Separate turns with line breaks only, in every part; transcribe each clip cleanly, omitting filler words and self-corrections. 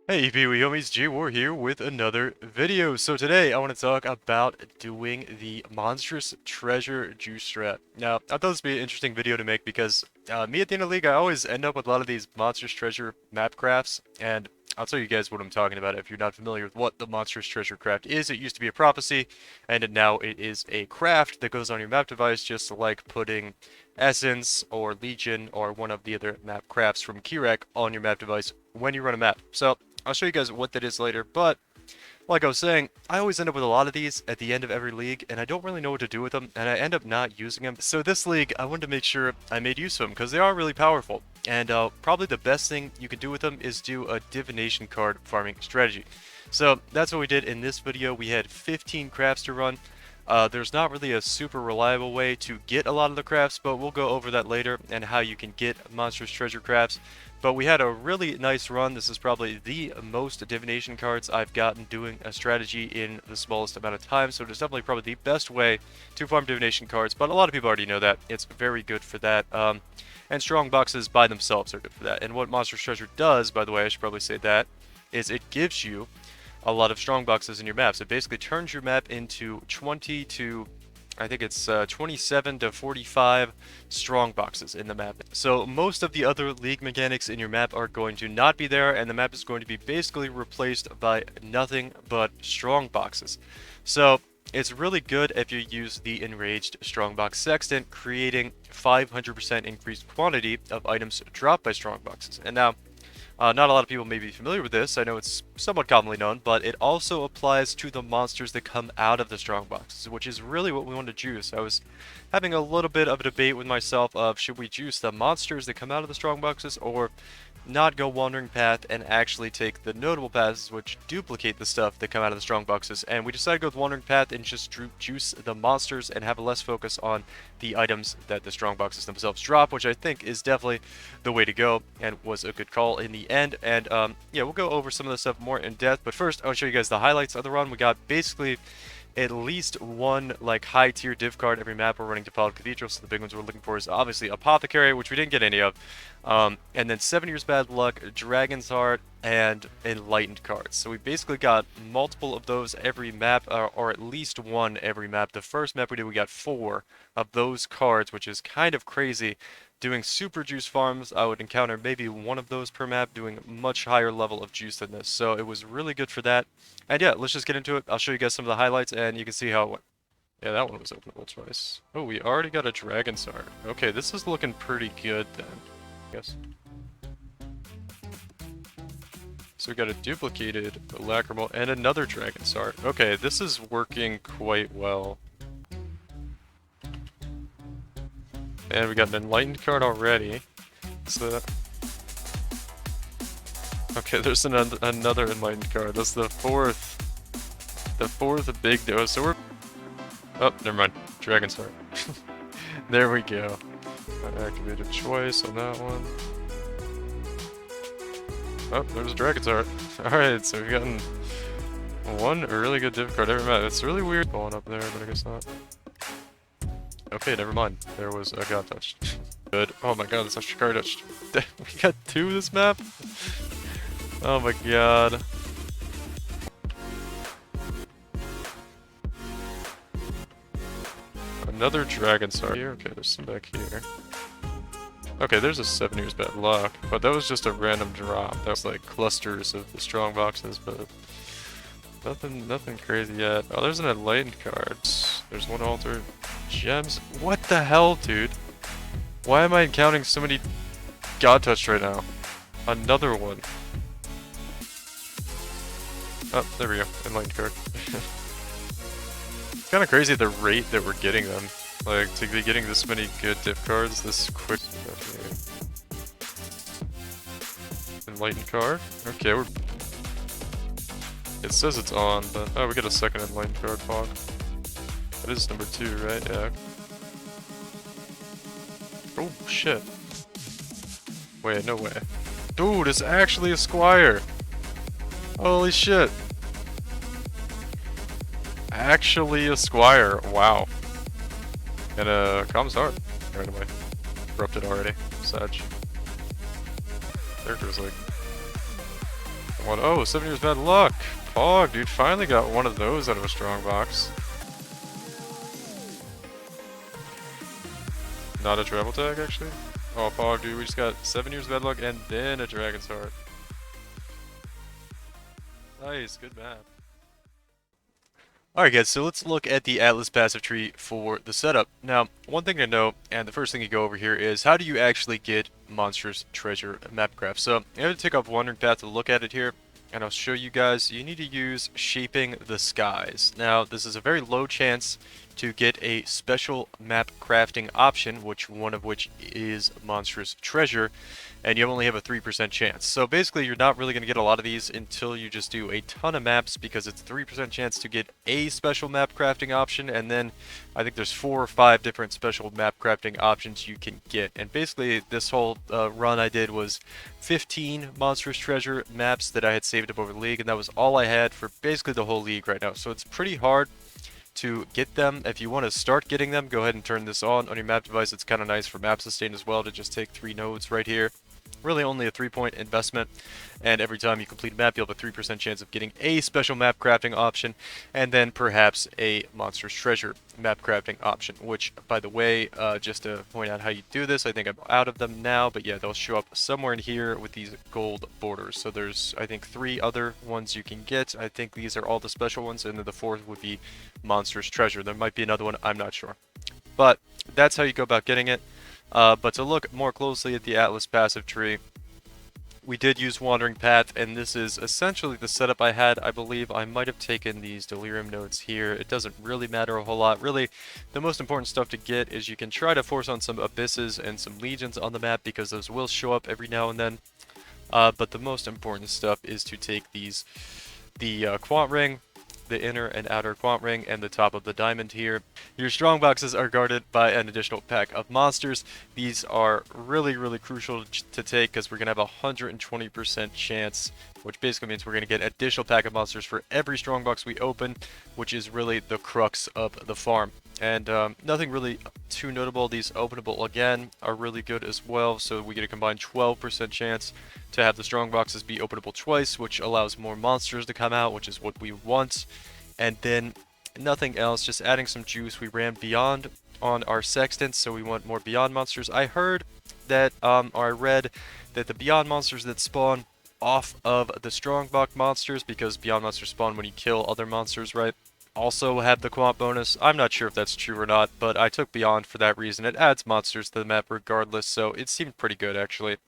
Hey PoE homies, J-War here with another video. So today I want to talk about doing the Monstrous Treasure juice strat. Now, I thought this would be an interesting video to make because me at the end of the league, I always end up with a lot of these Monstrous Treasure map crafts, and I'll tell you guys what I'm talking about if you're not familiar with what the Monstrous Treasure craft is. It used to be a prophecy, and now it is a craft that goes on your map device, just like putting Essence or Legion or one of the other map crafts from Kirek on your map device when you run a map. So I'll show you guys what that is later, but like I was saying, I always end up with a lot of these at the end of every league, and I don't really know what to do with them, and I end up not using them. So this league, I wanted to make sure I made use of them, because they are really powerful. And probably the best thing you can do with them is do a divination card farming strategy. So that's what we did in this video. We had 15 crafts to run. There's not really a super reliable way to get a lot of the crafts, but we'll go over that later and how you can get Monstrous Treasure crafts. But we had a really nice run. This is probably the most divination cards I've gotten doing a strategy in the smallest amount of time. So it's definitely probably the best way to farm divination cards. But a lot of people already know that. It's very good for that. And strong boxes by themselves are good for that. And what Monstrous Treasure does, by the way, I should probably say that, is it gives you a lot of strong boxes in your maps. It basically turns your map into 20 to, I think it's 27 to 45 strong boxes in the map. So most of the other league mechanics in your map are going to not be there, and the map is going to be basically replaced by nothing but strong boxes. So it's really good if you use the Enraged Strongbox Sextant, creating 500% increased quantity of items dropped by strongboxes. And now, not a lot of people may be familiar with this. I know it's somewhat commonly known, but it also applies to the monsters that come out of the strongboxes, which is really what we want to juice. I was having a little bit of a debate with myself of should we juice the monsters that come out of the strongboxes or not go wandering path and actually take the notable paths which duplicate the stuff that come out of the strong boxes. And we decided to go with wandering path and just juice the monsters and have less focus on the items that the strong boxes themselves drop, which I think is definitely the way to go and was a good call in the end. And yeah, we'll go over some of the stuff more in depth, but first I'll show you guys the highlights of the run. We got basically at least one like high tier div card every map. We're running Defiled Cathedral, so the big ones we're looking for is obviously Apothecary, which we didn't get any of, and then 7 Years Bad Luck, Dragon's Heart, and Enlightened cards. So we basically got multiple of those every map, or at least one every map. The first map we did, we got 4 of those cards, which is kind of crazy. Doing super juice farms, I would encounter maybe one of those per map, doing much higher level of juice than this. So it was really good for that. And yeah, let's just get into it. I'll show you guys some of the highlights and you can see how it went. Yeah, that one was openable twice. Oh, we already got a Dragon's Heart. Okay, this is looking pretty good then, I guess. So we got a duplicated Lacrimal and another Dragon's Heart. Okay, this is working quite well. And we got an Enlightened card already. So okay, there's another Enlightened card. That's the fourth big dose. So we're... Oh, never mind. Dragon's Heart. There we go. Activated choice on that one. Oh, there's a Dragon's Heart. Alright, so we've gotten one really good div card every map. It's really weird going up there, but I guess not. Okay, never mind. There was a God Touched. Good. Oh my god, that's actually card touched. We got 2 this map? Oh my god. Another Dragon's Heart here. Okay, there's some back here. Okay, there's a 7 Years Bad Luck, but that was just a random drop. That was like clusters of the strong boxes, but nothing crazy yet. Oh, there's an Enlightened card. There's one Altar Gems. What the hell, dude? Why am I encountering so many God Touched right now? Another one. Oh, there we go. Enlightened card. It's kind of crazy the rate that we're getting them. Like, to be getting this many good div cards this quick. Enlightened card. Okay, we're... It says it's on, but... Oh, we got a second Enlightened card, Fog. That is number 2, right? Yeah. Oh, shit. Wait, no way. Dude, it's actually a Squire! Holy shit! Actually a Squire, wow. And a Com's Heart, right away. Corrupted already, Sag. Character's like What? Oh, 7 years bad luck. Pog, dude, finally got one of those out of a strong box. Not a travel tag, actually? Oh, Pog, dude, we just got 7 years bad luck and then a Dragon's Heart. Nice, good map. Alright guys, so let's look at the Atlas passive tree for the setup. Now, one thing to note, and the first thing you go over here is, how do you actually get Monstrous Treasure Mapcraft? So, I'm going to take off Wandering Path to look at it here, and I'll show you guys. You need to use Shaping the Skies. Now, this is a very low chance to get a special map crafting option, one of which is Monstrous Treasure, and you only have a 3% chance. So basically you're not really going to get a lot of these until you just do a ton of maps, because it's a 3% chance to get a special map crafting option, and then I think there's 4 or 5 different special map crafting options you can get. And basically this whole run I did was 15 Monstrous Treasure maps that I had saved up over the league, and that was all I had for basically the whole league right now. So it's pretty hard to get them. If you want to start getting them, go ahead and turn this on your map device. It's kind of nice for map sustain as well to just take 3 nodes right here. Really only a 3-point investment, and every time you complete a map you'll have a 3% chance of getting a special map crafting option, and then perhaps a Monstrous Treasure map crafting option, which, by the way, just to point out how you do this, I think I'm out of them now, but yeah, they'll show up somewhere in here with these gold borders. So there's, I think, 3 other ones you can get. I think these are all the special ones, and then the 4th would be Monstrous Treasure. There might be another one, I'm not sure. But that's how you go about getting it. But to look more closely at the Atlas passive tree, we did use Wandering Path, and this is essentially the setup I had. I believe I might have taken these Delirium nodes here. It doesn't really matter a whole lot. Really, the most important stuff to get is you can try to force on some Abysses and some Legions on the map, because those will show up every now and then. But the most important stuff is to take the Quant Ring, the inner and outer Quant Ring, and the top of the diamond here. Your strong boxes are guarded by an additional pack of monsters. These are really, really crucial to take, because we're going to have a 120% chance, which basically means we're going to get an additional pack of monsters for every strong box we open, which is really the crux of the farm. And nothing really too notable. These openable again are really good as well, so we get a combined 12% chance to have the strong boxes be openable twice, which allows more monsters to come out, which is what we want. And then nothing else, just adding some juice. We ran Beyond on our Sextants, so we want more Beyond monsters. I heard that, or I read that the Beyond monsters that spawn off of the Strongbox monsters, because Beyond monsters spawn when you kill other monsters, right, also have the Quant bonus. I'm not sure if that's true or not, but I took Beyond for that reason. It adds monsters to the map regardless, so it seemed pretty good actually.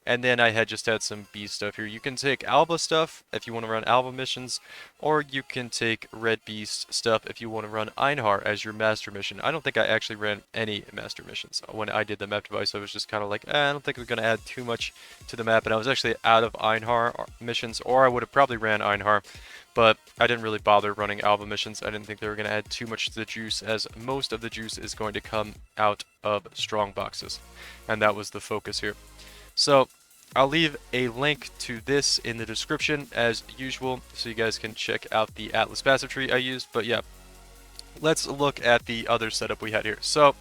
And then I had just had some B stuff here. You can take Alba stuff if you want to run Alba missions, or you can take Red Beast stuff if you want to run Einhar as your master mission. I don't think I actually ran any master missions. When I did the map device, I was just kind of like, I don't think we're going to add too much to the map, and I was actually out of Einhar missions, or I would have probably ran Einhar, but I didn't really bother running Alba missions. I didn't think they were going to add too much to the juice, as most of the juice is going to come out of strong boxes, and that was the focus here. So I'll leave a link to this in the description as usual, so you guys can check out the Atlas passive tree I used. But yeah, let's look at the other setup we had here. So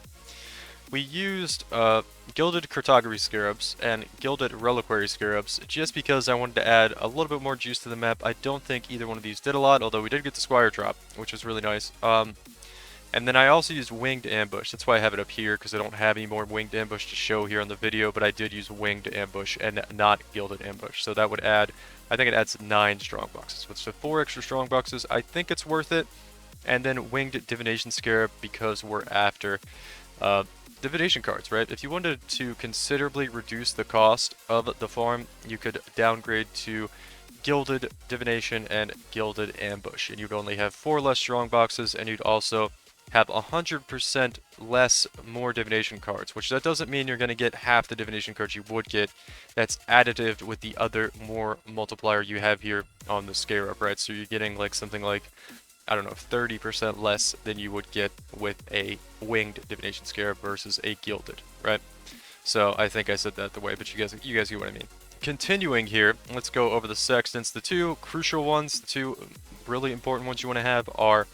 we used Gilded Cartography Scarabs and Gilded Reliquary Scarabs just because I wanted to add a little bit more juice to the map. I don't think either one of these did a lot, although we did get the Squire drop, which was really nice. And then I also used Winged Ambush. That's why I have it up here, because I don't have any more Winged Ambush to show here on the video, but I did use Winged Ambush and not Gilded Ambush. So that would add, I think it adds 9 strong boxes. So 4 extra strong boxes, I think it's worth it. And then Winged Divination Scarab, because we're after divination cards, right? If you wanted to considerably reduce the cost of the farm, you could downgrade to Gilded Divination and Gilded Ambush, and you'd only have 4 less strong boxes, and you'd also have 100% less more divination cards, which that doesn't mean you're going to get half the divination cards you would get. That's additive with the other more multiplier you have here on the Scarab, right? So you're getting like something like, I don't know, 30% less than you would get with a Winged Divination Scarab versus a Gilded, right? So I think I said that the way, but you guys get what I mean. Continuing here, let's go over the Sextants. The 2 crucial ones, the 2 really important ones you want to have are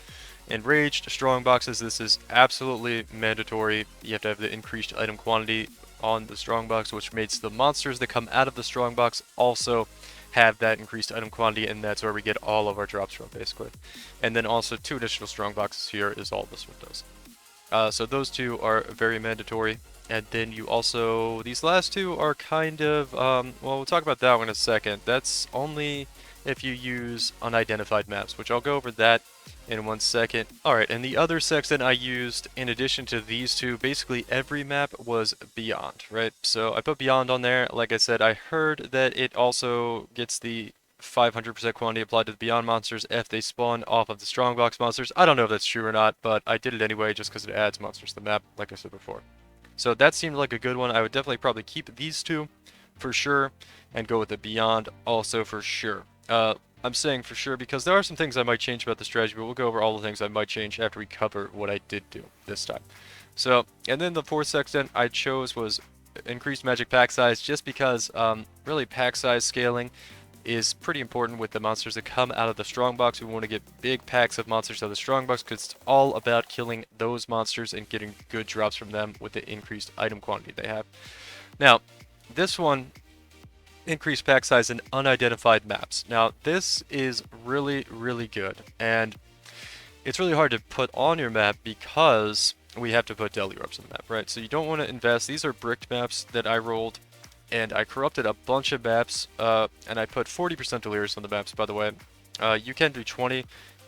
Enraged strong boxes. This is absolutely mandatory. You have to have the increased item quantity on the strong box, which makes the monsters that come out of the strong box also have that increased item quantity, and that's where we get all of our drops from, basically. And then also 2 additional strong boxes here is all this one does. So those 2 are very mandatory. And then you also, these last 2 are kind of, well, we'll talk about that one in a second. That's only if you use unidentified maps, which I'll go over that in 1 second. Alright, and the other sextant I used, in addition to these 2, basically every map was Beyond, right? So I put Beyond on there. Like I said, I heard that it also gets the 500% quantity applied to the Beyond monsters if they spawn off of the Strongbox monsters. I don't know if that's true or not, but I did it anyway just because it adds monsters to the map, like I said before. So that seemed like a good one. I would definitely probably keep these 2 for sure, and go with the Beyond also for sure. I'm saying for sure because there are some things I might change about the strategy, but we'll go over all the things I might change after we cover what I did do this time. So, and then the 4th sextant I chose was increased magic pack size, just because really pack size scaling is pretty important with the monsters that come out of the strongbox. We want to get big packs of monsters out of the strongbox because it's all about killing those monsters and getting good drops from them with the increased item quantity they have. Now, this one, increased pack size in unidentified maps. Now, this is really, really good, and it's really hard to put on your map because we have to put Deli Orbs on the map, right? So you don't want to invest. These are bricked maps that I rolled, and I corrupted a bunch of maps, and I put 40% Delirious on the maps, by the way. You can do 20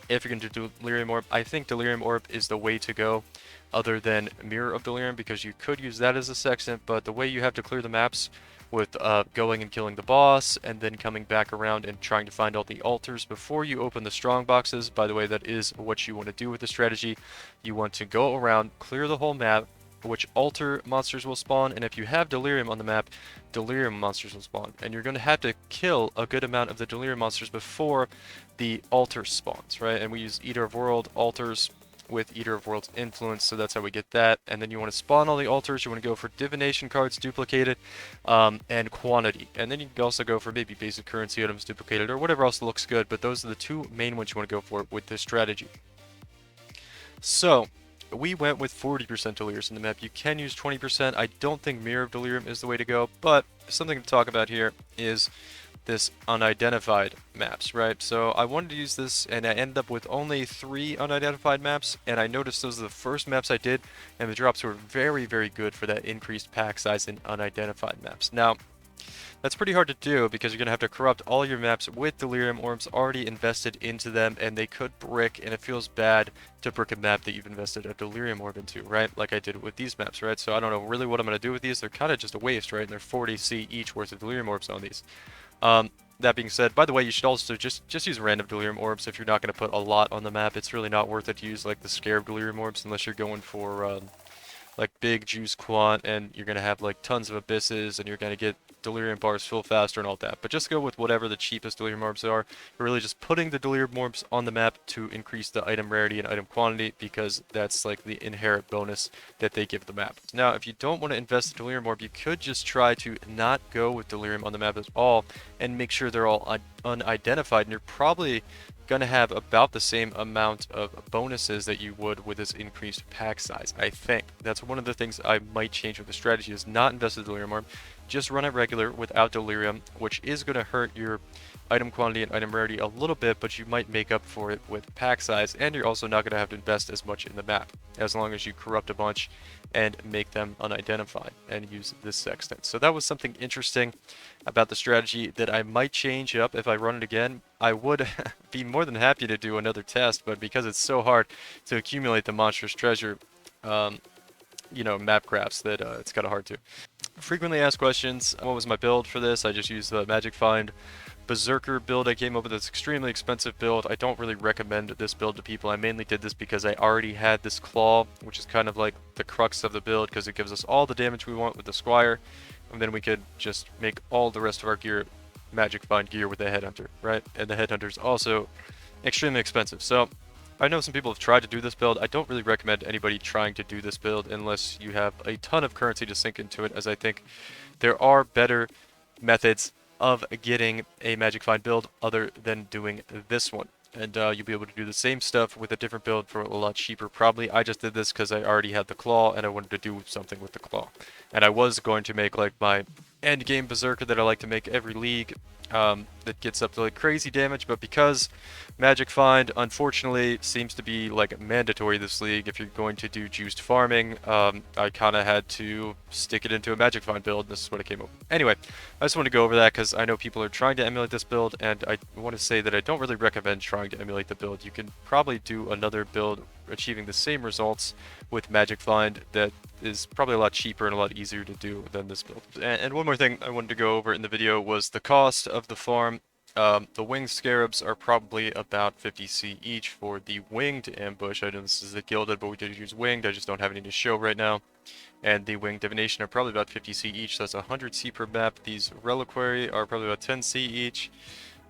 if you're going to do Delirium Orb. I think Delirium Orb is the way to go, other than Mirror of Delirium, because you could use that as a sextant, but the way you have to clear the maps with going and killing the boss, and then coming back around and trying to find all the altars before you open the strong boxes. By the way, that is what you want to do with the strategy. You want to go around, clear the whole map, which altar monsters will spawn, and if you have Delirium on the map, Delirium monsters will spawn. And you're going to have to kill a good amount of the Delirium monsters before the altar spawns, right? And we use Eater of World altars with Eater of World's influence, so that's how we get that. And then you want to spawn all the altars. You want to go for divination cards duplicated, and quantity. And then you can also go for maybe basic currency items duplicated or whatever else looks good, but those are the 2 main ones you want to go for with this strategy. So we went with 40% Delirious in the map. You can use 20%. I don't think Mirror of Delirium is the way to go, but something to talk about here is this unidentified maps, right? So I wanted to use this, and I ended up with only 3 unidentified maps, and I noticed those are the first maps I did, and the drops were very, very good for that increased pack size in unidentified maps. Now, that's pretty hard to do because you're going to have to corrupt all your maps with Delirium Orbs already invested into them, and they could brick, and it feels bad to brick a map that you've invested a Delirium Orb into, right? Like I did with these maps, right? So I don't know really what I'm going to do with these. They're kind of just a waste, right? And they're 40C each worth of Delirium Orbs on these. That being said, by the way, you should also just use random Delirium Orbs if you're not going to put a lot on the map. It's really not worth it to use like the Scarab Delirium Orbs unless you're going for like big juice quant, and you're going to have like tons of abysses, and you're going to get Delirium bars fill faster and all that. But just go with whatever the cheapest Delirium Orbs are. You're really just putting the Delirium Orbs on the map to increase the item rarity and item quantity, because that's like the inherent bonus that they give the map. Now, if you don't want to invest the Delirium Orb, you could just try to not go with Delirium on the map at all, and make sure they're all unidentified, and you're probably going to have about the same amount of bonuses that you would with this increased pack size. I think that's one of the things I might change with the strategy, is not invest the Delirium Orb, just run it regular without Delirium, which is going to hurt your item quantity and item rarity a little bit, but you might make up for it with pack size, and you're also not going to have to invest as much in the map, as long as you corrupt a bunch and make them unidentified and use this sextant. So that was something interesting about the strategy that I might change up if I run it again. I would be more than happy to do another test, but because it's so hard to accumulate the Monstrous Treasure, you know, map crafts, that it's kind of hard to. Frequently asked questions, what was my build for this? I just used the Magic Find Berserker build I came up with. This extremely expensive build. I don't really recommend this build to people. I mainly did this because I already had this claw, which is kind of like the crux of the build, because it gives us all the damage we want with the Squire, and then we could just make all the rest of our gear Magic Find gear with the Headhunter, right? And the Headhunter is also extremely expensive. So I know some people have tried to do this build. I don't really recommend anybody trying to do this build unless you have a ton of currency to sink into it, as I think there are better methods of getting a Magic Find build other than doing this one. And you'll be able to do the same stuff with a different build for a lot cheaper, probably. I just did this because I already had the claw, and I wanted to do something with the claw. And I was going to make like my end game Berserker that I like to make every league, that gets up to like crazy damage, but because Magic Find unfortunately seems to be like mandatory this league if you're going to do juiced farming, I kind of had to stick it into a Magic Find build, and this is what it came up. Anyway, I just want to go over that because I know people are trying to emulate this build, and I want to say that I don't really recommend trying to emulate the build. You can probably do another build achieving the same results with Magic Find that is probably a lot cheaper and a lot easier to do than this build. And one more thing I wanted to go over in the video was the cost of the farm. The winged scarabs are probably about 50C each for the winged ambush. I know this is a gilded, but we did use winged. I just don't have any to show right now. And the winged divination are probably about 50C each, so that's 100C per map. These reliquary are probably about 10C each.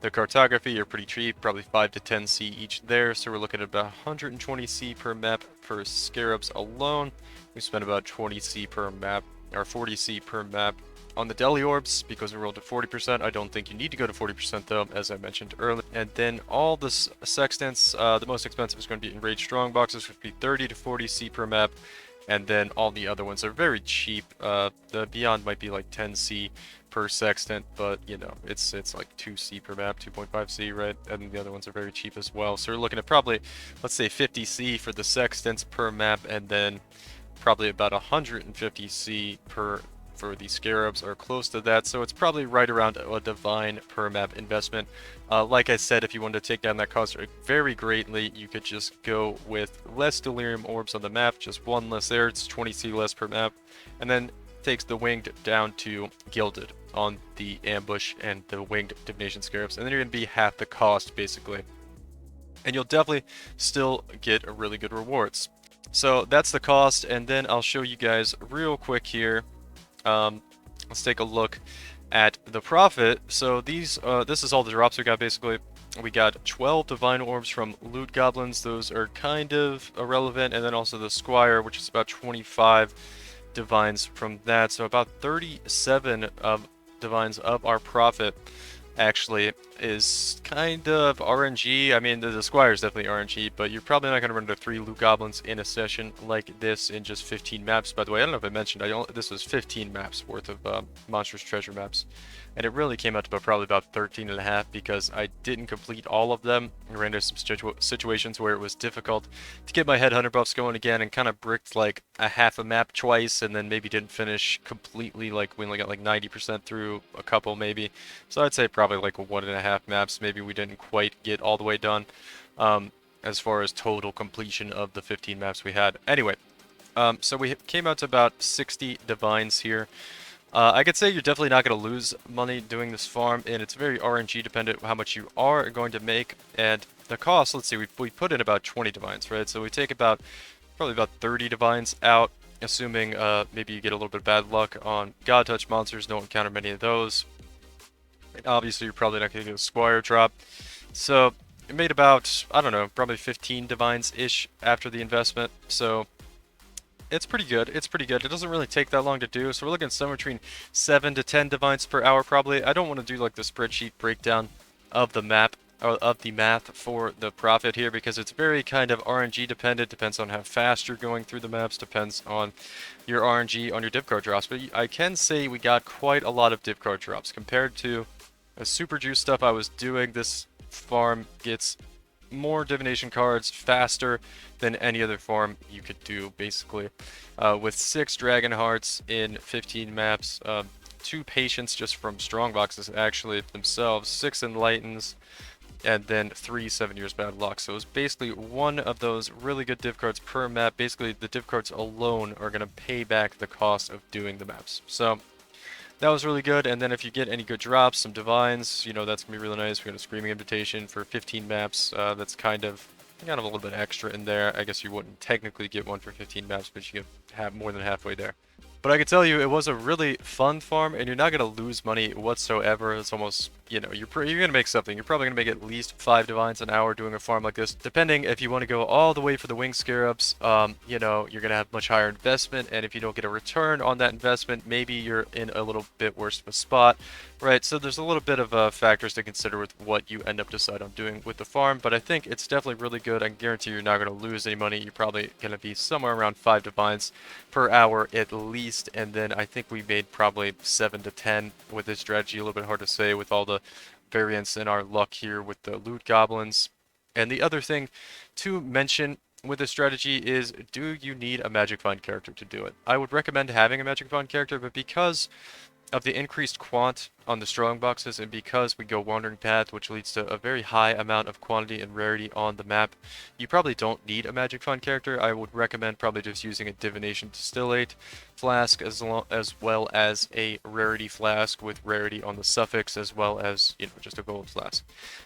The cartography are pretty cheap, probably 5 to 10C each there, so we're looking at about 120C per map for scarabs alone. We spent about 20C per map, or 40C per map on the deli orbs because we rolled to 40%. I don't think you need to go to 40% though, as I mentioned earlier. And then all the sextants, the most expensive is going to be enraged strong boxes, which would be 30 to 40C per map. And then all the other ones are very cheap. The Beyond might be like 10C per sextant, but you know, it's like 2C per map, 2.5C, right? And the other ones are very cheap as well. So we're looking at probably, let's say 50C for the sextants per map, and then probably about 150C for the scarabs or close to that, so it's probably right around a divine per map investment. Like I said, if you wanted to take down that cost very greatly, you could just go with less delirium orbs on the map, just one less there, it's 20C less per map, and then takes the winged down to gilded on the ambush and the winged divination scarabs, and then you're going to be half the cost basically. And you'll definitely still get really good rewards. So that's the cost, and then I'll show you guys real quick here. Let's take a look at the profit. So these, this is all the drops we got basically. We got 12 divine orbs from loot goblins. Those are kind of irrelevant, and then also the squire, which is about 25 divines from that. So about 37 divines of our profit actually is kind of RNG. I mean, the squire is definitely RNG, but you're probably not going to run into 3 loot goblins in a session like this in just 15 maps. By the way, I don't know if I mentioned, this was 15 maps worth of Monstrous Treasure maps, and it really came out to probably about 13.5 because I didn't complete all of them. I ran into some situations where it was difficult to get my headhunter buffs going again, and kind of bricked like a half a map twice, and then maybe didn't finish completely. Like we only got like 90% through a couple maybe. So I'd say probably like 1.5 maps. Maybe we didn't quite get all the way done as far as total completion of the 15 maps we had. Anyway, so we came out to about 60 divines here. I could say you're definitely not going to lose money doing this farm, and it's very RNG dependent how much you are going to make. And the cost, let's see, we put in about 20 divines, right? So we take about, probably about 30 divines out, assuming maybe you get a little bit of bad luck on God Touch monsters, don't encounter many of those. And obviously you're probably not going to get a squire drop. So it made about, I don't know, probably 15 divines-ish after the investment. So it's pretty good. It's pretty good. It doesn't really take that long to do. So we're looking somewhere between 7 to 10 divines per hour probably. I don't want to do like the spreadsheet breakdown of the map, or of the math for the profit here, because it's very kind of RNG dependent. Depends on how fast you're going through the maps. Depends on your RNG on your div card drops. But I can say we got quite a lot of div card drops compared to the super juice stuff I was doing. This farm gets more divination cards faster than any other farm you could do, basically. With 6 dragon hearts in 15 maps, 2 patience just from strong boxes actually themselves, 6 enlightens, and then 3 7 years bad luck. So it's basically one of those really good div cards per map. Basically the div cards alone are going to pay back the cost of doing the maps. So that was really good. And then if you get any good drops, some divines, you know, that's gonna be really nice. We got a Screaming Invitation for 15 maps. That's kind of a little bit extra in there. I guess you wouldn't technically get one for 15 maps, but you get more than halfway there. But I can tell you, it was a really fun farm, and you're not gonna lose money whatsoever. It's almost, you know, you're gonna make something. You're probably gonna make at least 5 divines an hour doing a farm like this. Depending if you want to go all the way for the wing scarabs, you know, you're gonna have much higher investment, and if you don't get a return on that investment, maybe you're in a little bit worse of a spot, right? So there's a little bit of factors to consider with what you end up deciding on doing with the farm. But I think it's definitely really good. I can guarantee you're not gonna lose any money. You're probably gonna be somewhere around 5 divines per hour at least, and then I think we made probably 7 to 10 with this strategy. A little bit hard to say with all the variance in our luck here with the loot goblins. And the other thing to mention with this strategy is, do you need a Magic Find character to do it? I would recommend having a Magic Find character, but because of the increased quant on the strong boxes, and because we go Wandering Path, which leads to a very high amount of quantity and rarity on the map, you probably don't need a Magic Find character. I would recommend probably just using a Divination Distillate flask as well as a Rarity flask with rarity on the suffix, as well as, you know, just a gold flask.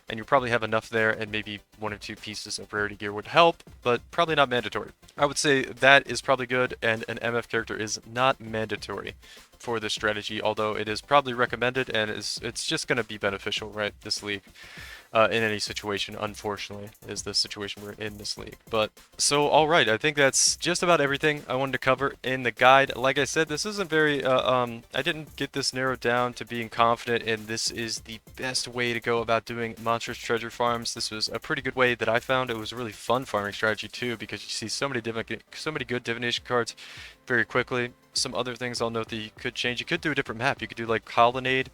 And you probably have enough there, and maybe 1 or 2 pieces of rarity gear would help, but probably not mandatory. I would say that is probably good, and an MF character is not mandatory for this strategy, although it is probably recommended, and it's just going to be beneficial, right, this league, in any situation. Unfortunately, is the situation we're in this league. But so, all right, I think that's just about everything I wanted to cover in the guide. Like I said, this isn't very I didn't get this narrowed down to being confident in this is the best way to go about doing Monstrous Treasure farms. This was a pretty good way that I found. It was a really fun farming strategy too, because you see so many good divination cards very quickly. Some other things I'll note that you could change. You could do a different map. You could do like Colonnade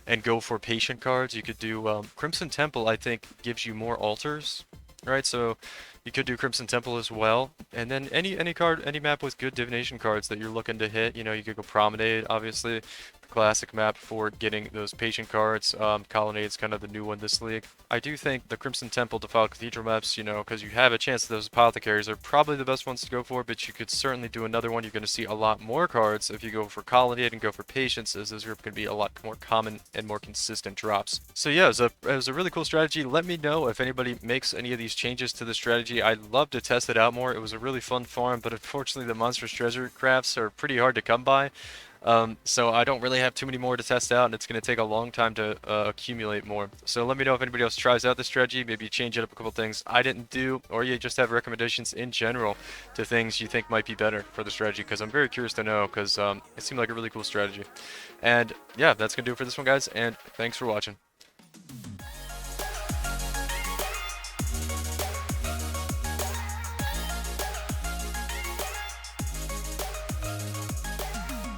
and go for patient cards. You could do Crimson Temple, I think, gives you more altars, right? So you could do Crimson Temple as well. And then any map with good divination cards that you're looking to hit, you know, you could go Promenade, obviously. Classic map for getting those patient cards. Colonnade's kind of the new one this league. I do think the Crimson Temple, Defiled Cathedral maps, you know, because you have a chance that those apothecaries are probably the best ones to go for, but you could certainly do another one. You're going to see a lot more cards if you go for Colonnade and go for Patience, as those are going to be a lot more common and more consistent drops. So yeah, it was a really cool strategy. Let me know if anybody makes any of these changes to the strategy. I'd love to test it out more. It was a really fun farm, but unfortunately the Monstrous Treasure crafts are pretty hard to come by. So I don't really have too many more to test out, and it's going to take a long time to accumulate more. So let me know if anybody else tries out this strategy, maybe change it up a couple things I didn't do, or you just have recommendations in general to things you think might be better for the strategy, because I'm very curious to know, because it seemed like a really cool strategy. And yeah, that's going to do it for this one, guys, and thanks for watching.